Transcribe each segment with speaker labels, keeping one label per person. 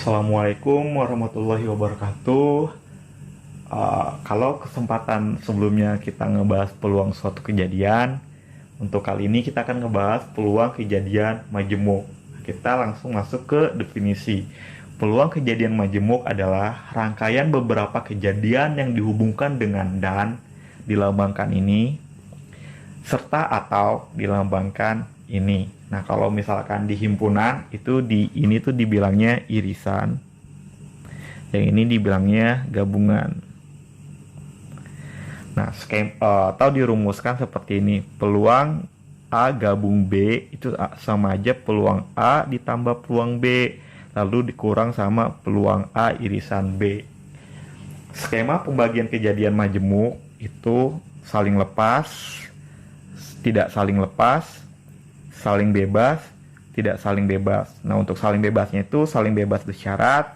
Speaker 1: Assalamualaikum warahmatullahi wabarakatuh. Kalau kesempatan sebelumnya kita ngebahas peluang suatu kejadian, untuk kali ini kita akan ngebahas peluang kejadian majemuk. Kita langsung masuk ke definisi. Peluang kejadian majemuk adalah rangkaian beberapa kejadian yang dihubungkan dengan dan dilambangkan ini, serta atau dilambangkan ini. Nah, kalau misalkan di himpunan itu ini tuh dibilangnya irisan. Yang ini dibilangnya gabungan. Nah, atau dirumuskan seperti ini. Peluang A gabung B itu sama aja peluang A ditambah peluang B, lalu dikurang sama peluang A irisan B. Skema pembagian kejadian majemuk itu saling lepas, tidak saling lepas, saling bebas, tidak saling bebas. Nah, untuk saling bebasnya itu saling bebas bersyarat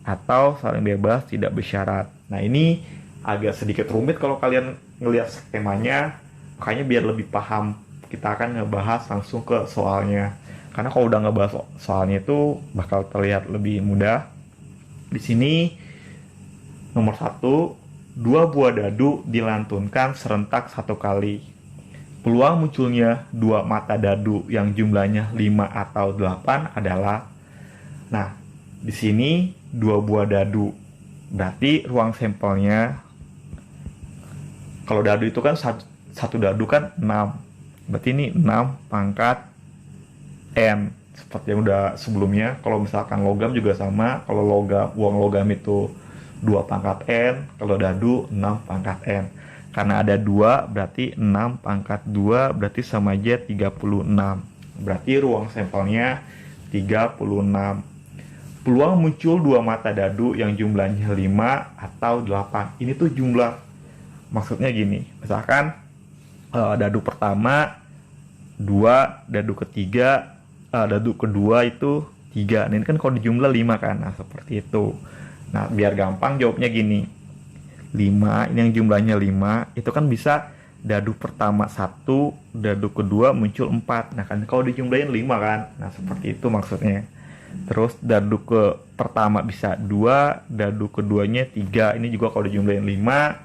Speaker 1: atau saling bebas tidak bersyarat. Nah, ini agak sedikit rumit kalau kalian ngelihat skemanya, makanya biar lebih paham kita akan ngebahas langsung ke soalnya. Karena kalau udah ngebahas soalnya itu bakal terlihat lebih mudah. Di sini nomor 1, 2 buah dadu dilantunkan serentak 1 kali. Peluang munculnya 2 mata dadu yang jumlahnya 5 atau 8 adalah, nah, di sini 2 buah dadu. Berarti ruang sampelnya, kalau dadu itu kan satu dadu kan 6. Berarti ini 6 pangkat N. Seperti yang udah sebelumnya, kalau misalkan logam juga sama. Kalau uang logam itu 2 pangkat N, kalau dadu 6 pangkat N. Karena ada 2, berarti 6 pangkat 2, berarti sama aja 36. Berarti ruang sampelnya 36. Peluang muncul 2 mata dadu yang jumlahnya 5 atau 8. Ini tuh jumlah, maksudnya gini. Misalkan dadu pertama 2, dadu ketiga, dadu kedua itu 3. Nah, ini kan kalau dijumlah 5 kan. Nah, seperti itu. Nah, biar gampang jawabnya gini. 5, ini yang jumlahnya 5, itu kan bisa dadu pertama 1, dadu kedua muncul 4. Nah, kan kalau dijumlahin 5 kan. Nah, seperti itu maksudnya. Terus dadu ke pertama bisa 2, dadu keduanya 3. Ini juga kalau dijumlahin 5.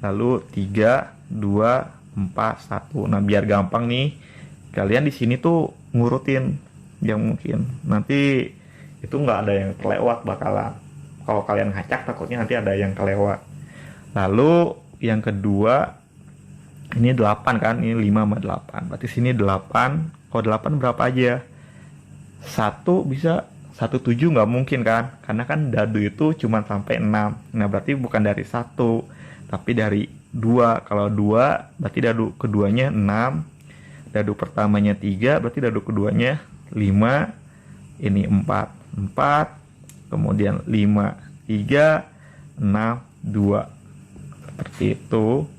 Speaker 1: Lalu 3, 2, 4, 1. Nah, biar gampang nih, kalian di sini tuh ngurutin yang mungkin. Nanti itu nggak ada yang kelewat bakalan. Kalau kalian ngacak takutnya nanti ada yang kelewat. Lalu yang kedua, ini 8 kan, ini 5 sama 8. Berarti sini 8. Kalau 8 berapa aja? 1 bisa 17 nggak mungkin kan? Karena kan dadu itu cuma sampai 6. Nah, berarti bukan dari 1, tapi dari 2. Kalau 2, berarti dadu keduanya 6. Dadu pertamanya 3, berarti dadu keduanya 5. Ini 4. 4. Kemudian 5, 3, 6, 2. Seperti itu.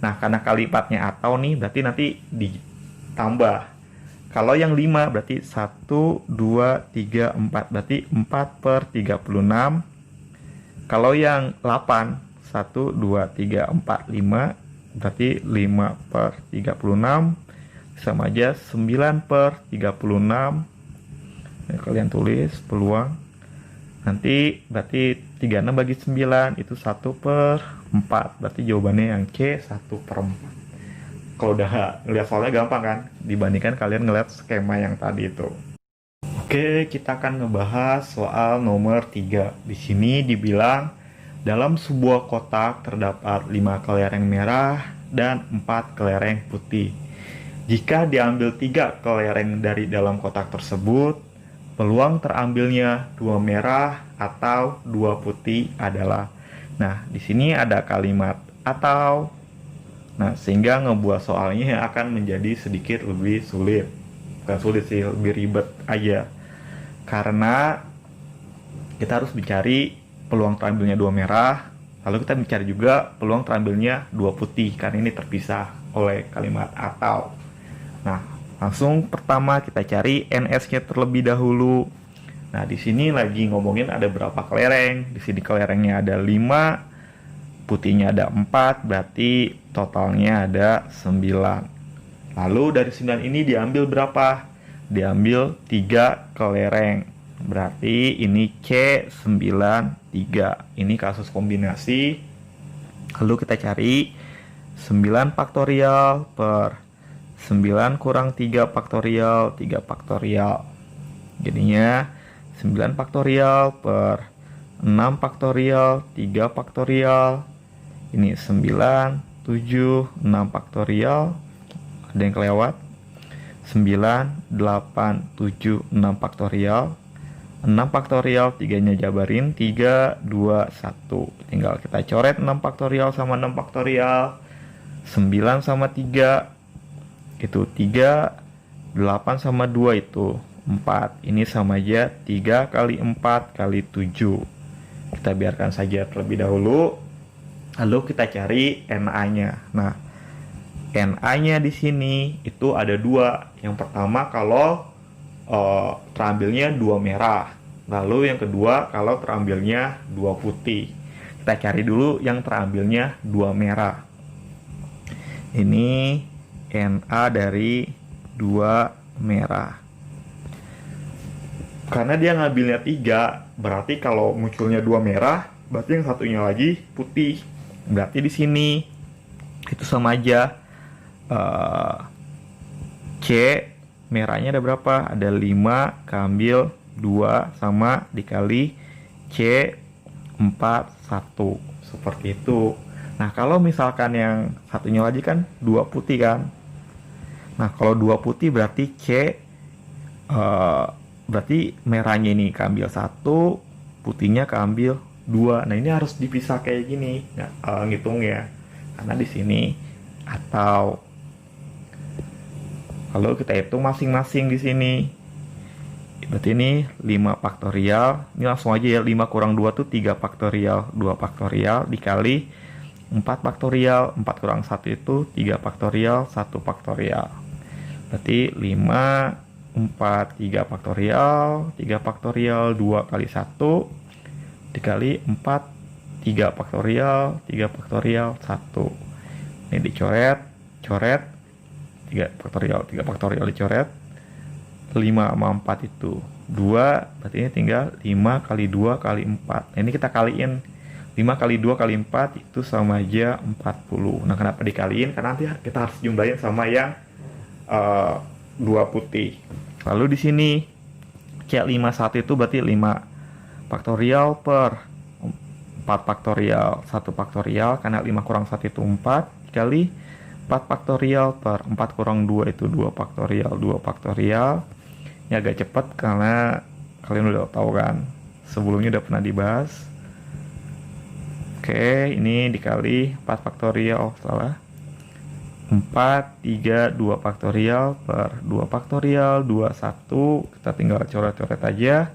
Speaker 1: Nah, karena kali lipatnya atau nih, berarti nanti ditambah. Kalau yang 5 berarti 1, 2, 3, 4. Berarti 4 per 36. Kalau yang 8, 1, 2, 3, 4, 5. Berarti 5 per 36. Sama aja 9 per 36. Nah, kalian tulis peluang. Nanti berarti 36 bagi 9 itu 1 per 4. Berarti jawabannya yang C, 1 per 4. Kalau udah ngeliat soalnya gampang kan, dibandingkan kalian ngeliat skema yang tadi itu. Oke, kita akan ngebahas soal nomor 3. Di sini dibilang dalam sebuah kotak terdapat 5 kelereng merah dan 4 kelereng putih. Jika diambil 3 kelereng dari dalam kotak tersebut, peluang terambilnya 2 merah atau 2 putih adalah. Nah, di sini ada kalimat atau. Nah, sehingga ngebuat soalnya akan menjadi sedikit lebih sulit. Bukan sulit sih, lebih ribet aja. Karena kita harus mencari peluang terambilnya 2 merah, lalu kita mencari juga peluang terambilnya 2 putih, karena ini terpisah oleh kalimat atau. Nah, langsung pertama kita cari NS-nya terlebih dahulu. Nah, di sini lagi ngomongin ada berapa kelereng. Di sini kelerengnya ada 5, putihnya ada 4, berarti totalnya ada 9. Lalu dari 9 ini diambil berapa? Diambil 3 kelereng. Berarti ini C93. Ini kasus kombinasi. Lalu kita cari 9 faktorial per 9 kurang 3 faktorial, 3 faktorial. Jadinya 9 faktorial per 6 faktorial, 3 faktorial. Ini 9, 7, 6 faktorial. Ada yang kelewat. 9, 8, 7, 6 faktorial. 6 faktorial, 3-nya jabarin, 3, 2, 1. Tinggal kita coret 6 faktorial sama 6 faktorial. 9 sama 3, itu 3. 8 sama 2 itu 4. Ini sama aja 3 kali 4 kali 7. Kita biarkan saja terlebih dahulu. Lalu kita cari NA-nya. Nah, NA-nya di sini itu ada 2. Yang pertama kalau terambilnya 2 merah. Lalu yang kedua kalau terambilnya 2 putih. Kita cari dulu yang terambilnya 2 merah. Ini Na dari 2 merah. Karena dia ngambilnya 3, berarti kalau munculnya 2 merah, berarti yang satunya lagi putih. Berarti di sini itu sama aja. C merahnya ada berapa? Ada 5, keambil 2 sama dikali C 4, 1. Seperti itu. Nah, kalau misalkan yang satunya lagi kan 2 putih kan. Nah, kalau 2 putih berarti C berarti merahnya ini keambil 1, putihnya keambil 2. Nah, ini harus dipisah kayak gini. Nah, ngitungnya. Karena di sini atau kalau kita hitung masing-masing di sini. Berarti ini 5 faktorial. Ini langsung aja ya, 5 kurang 2 tuh 3 faktorial. 2 faktorial dikali 4 faktorial. 4 kurang 1 itu 3 faktorial, 1 faktorial. Berarti 5, 4, 3 faktorial. 3 faktorial, 2 kali 1. Dikali 4, 3 faktorial. 3 faktorial, 1. Ini dicoret, coret. 3 faktorial dicoret. 5 sama 4 itu 2, berarti ini tinggal 5 kali 2 kali 4. Nah, ini kita kaliin 5 kali 2 kali 4 itu sama aja 40. Nah, kenapa dikaliin? Karena nanti kita harus jumlahin sama yang 2 putih. Lalu di sini C51 itu berarti 5 faktorial per 4 faktorial, 1 faktorial, karena 5 kurang 1 itu 4, dikali 4 faktorial per 4 kurang 2 itu 2 faktorial, 2 faktorial. Ini agak cepat karena kalian udah tahu kan, sebelumnya udah pernah dibahas. Oke, ini dikali 4 faktorial, salah. 4, 3, 2 faktorial per 2 faktorial, 2, 1. Kita tinggal coret-coret aja.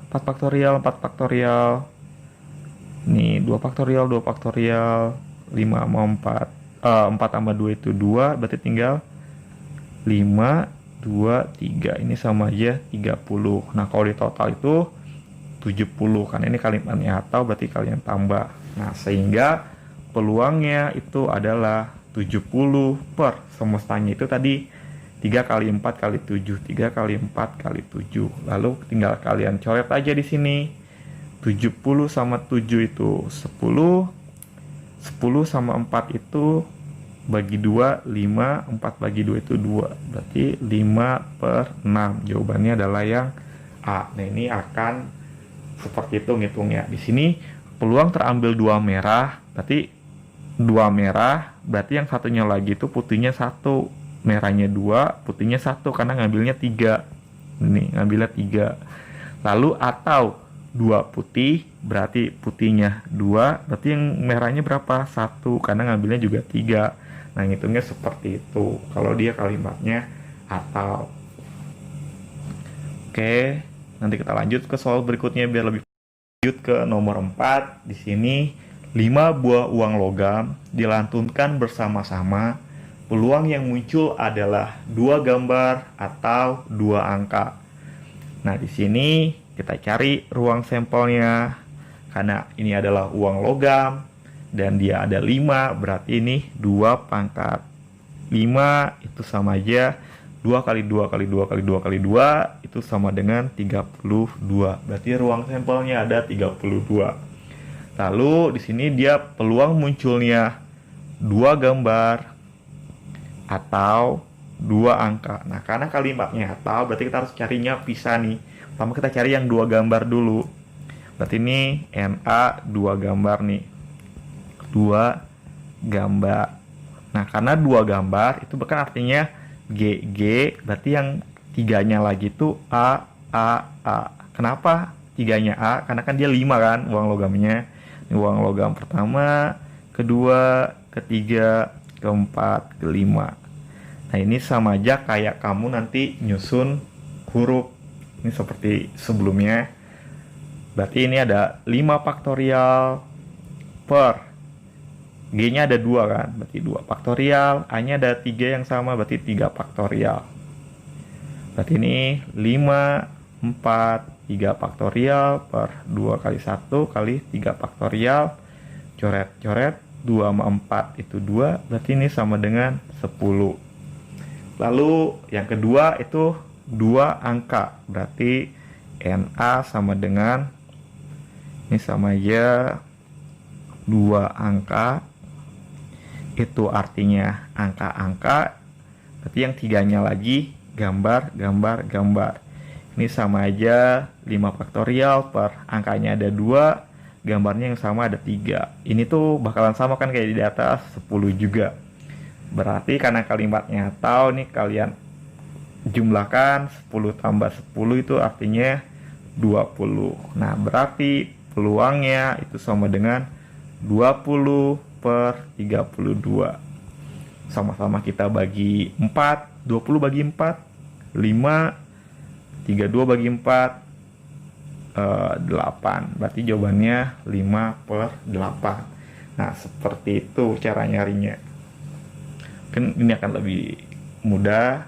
Speaker 1: 4 faktorial, 4 faktorial. Ini 2 faktorial, 2 faktorial. 5 sama 4 tambah 2 itu 2, berarti tinggal 5, 2, 3. Ini sama aja 30. Nah, kalau di total itu 70. Karena ini kalimatnya atau berarti kalian tambah. Nah, sehingga peluangnya itu adalah 70 per semestanya itu tadi 3 kali 4 kali 7. 3 kali 4 kali 7. Lalu tinggal kalian coret aja di sini. 70 sama 7 itu 10. 10 sama 4 itu bagi 2, 5. 4 bagi 2 itu 2. Berarti 5 per 6. Jawabannya adalah yang A. Nah, ini akan seperti itu ngitungnya. Di sini peluang terambil 2 merah. Berarti 2 merah. Berarti yang satunya lagi itu putihnya 1. Merahnya 2, putihnya 1. Karena ngambilnya 3. Ini ngambilnya 3. Lalu atau 2 putih, berarti putihnya 2, berarti yang merahnya berapa? 1, karena ngambilnya juga 3. Nah, ngitungnya seperti itu kalau dia kalimatnya atau. Oke, nanti kita lanjut ke soal berikutnya biar lebih lanjut ke nomor 4. Di sini 5 buah uang logam dilantunkan bersama-sama. Peluang yang muncul adalah 2 gambar atau 2 angka. Nah, di sini kita cari ruang sampelnya. Karena ini adalah uang logam dan dia ada 5, berarti ini 2 pangkat 5 itu sama aja 2 kali 2 kali 2 kali 2 kali 2 itu sama dengan 32. Berarti ruang sampelnya ada 32. Lalu di sini dia peluang munculnya dua gambar atau dua angka. Nah, karena kalimatnya atau berarti kita harus carinya pisah nih. Pertama kita cari yang dua gambar dulu. Berarti ini NA dua gambar nih. Dua gambar. Nah, karena dua gambar itu bukan artinya GG, berarti yang tiganya lagi itu A. Kenapa tiganya A? Karena kan dia 5 kan uang logamnya. Ini uang logam pertama, kedua, ketiga, keempat, kelima. Nah, ini sama aja kayak kamu nanti nyusun huruf. Ini seperti sebelumnya. Berarti ini ada 5 faktorial per G-nya ada 2 kan, berarti 2 faktorial. A-nya ada 3 yang sama, berarti 3 faktorial. Berarti ini 5, 4, 3 faktorial per 2 kali 1 kali 3 faktorial. Coret-coret, 2 sama 4 itu 2, berarti ini sama dengan 10. Lalu yang kedua itu 2 angka, berarti NA sama dengan, ini sama aja 2 angka. Itu artinya angka-angka, berarti yang tiganya lagi gambar. Ini sama aja 5 faktorial per angkanya ada 2, gambarnya yang sama ada 3. Ini tuh bakalan sama kan kayak di atas, 10 juga. Berarti karena kalimatnya atau nih kalian jumlahkan 10 tambah 10 itu artinya 20. Nah, berarti peluangnya itu sama dengan 20 per 32. Sama-sama kita bagi 4, 20 bagi 4 5, 32 bagi 4 8. Berarti jawabannya 5 per 8. Nah, seperti itu cara nyarinya. Mungkin ini akan lebih mudah